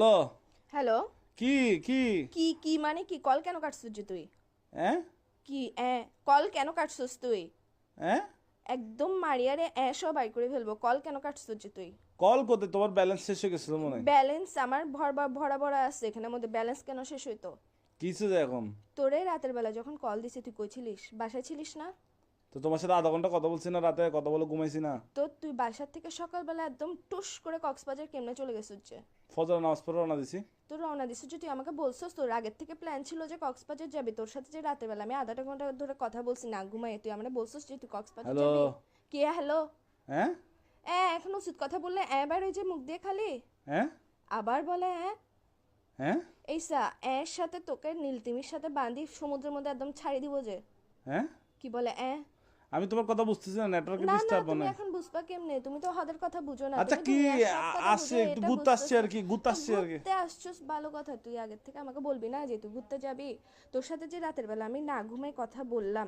Hello. Hello. কি কি কি কি মানে কি? কল কেন কাটছিস যে তুই? হ্যাঁ কি কল কেন কাটছিস তুই? হ্যাঁ একদম মারিয়ারে সব বাই করে ফেলবো। কল কেন কাটছিস যে তুই? কল করতে তোমার ব্যালেন্স শেষ হয়ে গেছে তো মনে হয়। ব্যালেন্স আমার ভরা ভরা ভরা আছে, এখানের মধ্যে ব্যালেন্স কেন শেষ হইতো? কিসে যায় এখন? তোরে রাতের বেলা যখন কল দিছি তুই কই ছিলিস? বাসায় ছিলিস না? তো তোমার সাথে আধা ঘন্টা কথা বলছি না, রাতে কথা বলে ঘুমাইছি না। তো তুই বাসার থেকে সকালবেলা একদম টুস করে কক্সবাজার কেমনে চলে গেছিস যে? ফজর নামাজ পড়ে রওনা দিছি। তোর রওনা দিছিস যে, তুই আমাকে বলছিস তোর আগের থেকে প্ল্যান ছিল যে কক্সবাজার যাবি। তোর সাথে যে রাতের বেলা আমি আধাটা ঘন্টা ধরে কথা বলছি না ঘুমাই, তুই আমাকে বলছিস যে তুই কক্সবাজার হ্যালো। যাবি। কে হ্যালো? হ্যাঁ এখন উচিত কথা বললে বার ওই যে মুখ দিয়ে খালি হ্যাঁ আবার বলে হ্যাঁ এইসা এর সাথে তোকে নীলতিমির সাথে বাঁধি সমুদ্রের মধ্যে একদম ছাড়ি দিব যে। হ্যাঁ কি বলে আমি তোমার কথা বুঝতেছি না, নেটওয়ার্কে না না, ডিস্টার্ব তুমি মানে। এখন বুঝবা কেমনে? তুমি তো হাদের কথা বুঝো না। আচ্ছা তুমি কি দুনিয়ার সব কথা আসছে, বুঝো, একটু এটা ঘুরতে আসছে বুঝতেছো আর না। কি, ঘুরতে তো আসছে আর কি। ঘুরতে আসছস ভালো কথা, তুই আগের থেকে আমাকে বলবি না যে তুই ঘুরতে যাবি? তোর সাথে যে রাতের বেলা আমি না ঘুমাই কথা বললাম,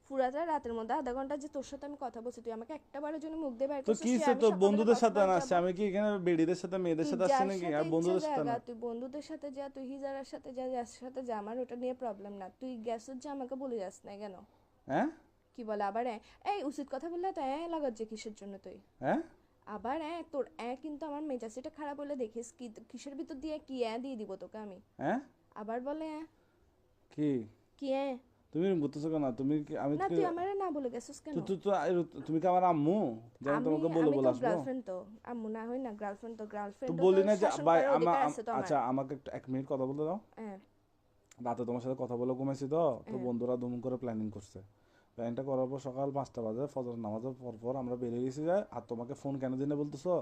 পুরাটা রাতের মধ্যে আধা ঘন্টা যে তোর সাথে আমি কথা বলছি, তুই আমাকে একটা বারের জন্য মুখ দিয়ে বাইর তো করছিস কি যে সে আমি তোর সকালবেলা বন্ধুদের সাথে কক্সবাজার না আসছে? যাবো? আমি কি এখানে বেডিদের সাথে মেয়েদের তুই সাথে আসছি যার নাকি? সাথে আর ইচ্ছা বন্ধুদের সাথে জায়গা, না। তুই বন্ধুদের সাথে যা, তুই হিজারার সাথে যা, যার সাথে যা, আমার ওটা নিয়ে প্রবলেম না। তুই গেছিস যে আমাকে বলে যাস না কেন? হ্যাঁ কি বলে আবার এই উচিত কথা বললে তো লাগাত যে কিসের জন্য তুই? হ্যাঁ আবার তোর কিন্তু আমার মেজাজটা খারাপ হলে দেখিস কি কিসের ভিতর দিয়ে কি দিয়ে দিব তোকে আমি। হ্যাঁ আবার বলে কি কি তুমি বুঝতেছো কেন? তুমি কি আমি না, তুই আমারে না বলে গেছিস কেন? তুমি কি আমার আম্মু যে আমি আমি তোমাকে বলে আমি বলে তো আসবো? গার্লফ্রেন্ড, তো আম্মু না হই না গার্লফ্রেন্ড, তো তো গার্লফ্রেন্ড বলি তো না যে শাসন ভাই করার আমার অধিকার আছে তো আমার। আচ্ছা আমাকে একটা 1 মিনিট কথা বলতে দাও। হ্যাঁ রাতে তোমার সাথে কথা বলে ঘুমাইছি তো তো বন্ধুরা দুম করে প্ল্যানিং করছে। প্ল্যানিংটা করার পর সকাল 5টা বাজে ফজর নামাজের পর পর আমরা বেরিয়ে গেছি যায়। আর তোমাকে ফোন কেন দিনে বলতেছো?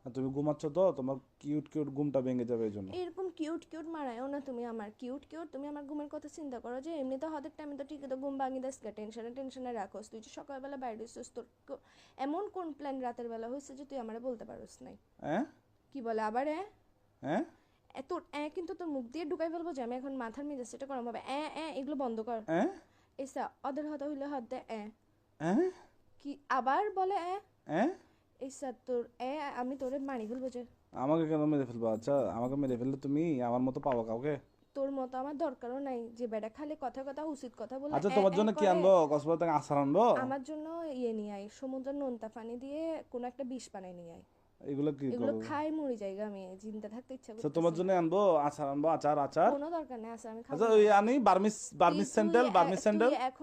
আর তুমি ঘুমাচ্ছ তো তোমার কিউট কিউট ঘুমটা ভেঙে যাবে এই জন্য। এরকম কিউট কিউট মারায়ও না তুমি আমার। কিউট কিউট তুমি আমার ঘুমের কথা চিন্তা করো যে এমনি তো হাতের টাইমে তো ঠিকই তো ঘুম ভাঙি দেস, টেনশনে টেনশনে রাখোস। তুই যে সকালবেলা বাইরে হইছিস, তোর এমন কোন প্ল্যান রাতের বেলা হয়েছে যে তুই আমারে বলতে পারোস নাই? হ্যাঁ কি বলে আবার হ্যাঁ তোর কিন্তু তোর মুখ দিয়ে ঢুকাই ফেলবো যে আমি এখন মাথার মেজাজ সেটা গরম হবে। এগুলো বন্ধ কর। হ্যাঁ এসা অদের হতা হইলে হাত দে হ্যাঁ কি আবার বলে হ্যাঁ এসা তোর আমি তোরে মারি ফেলবো যে। আমাকে কেন মেরে ফেলবো? আচ্ছা আমাকে মেরে ফেললে তুমি আমার মতো পাবো কাউকে? তোর মতো আমার দরকারও নাই যে বেটা খালি কথা কথা উচিত কথা বলে আচ্ছা তোমার জন্য কি করে। আনবো? কক্সবাজার থেকে আচার আনবো? আমার জন্য নিয়ে আয়, সমুদ্রের নোনতা পানি দিয়ে কোনো একটা বিষ বানাই নিয়ে আয়। এগুলো কি এগুলো করবো? খাই মরি জায়গা, আমি জিন্দা থাকতে ইচ্ছা আচ্ছা তোমার করতেছে জন্য না। আনবো আচার, আনবো আচার আচার। কোনো দরকার নেই, আছে আমি খাবো আচ্ছা না। ওই আনি বার্মিস তুই বার্মিস স্যান্ডেল, বার্মিস তুই স্যান্ডেল। এখন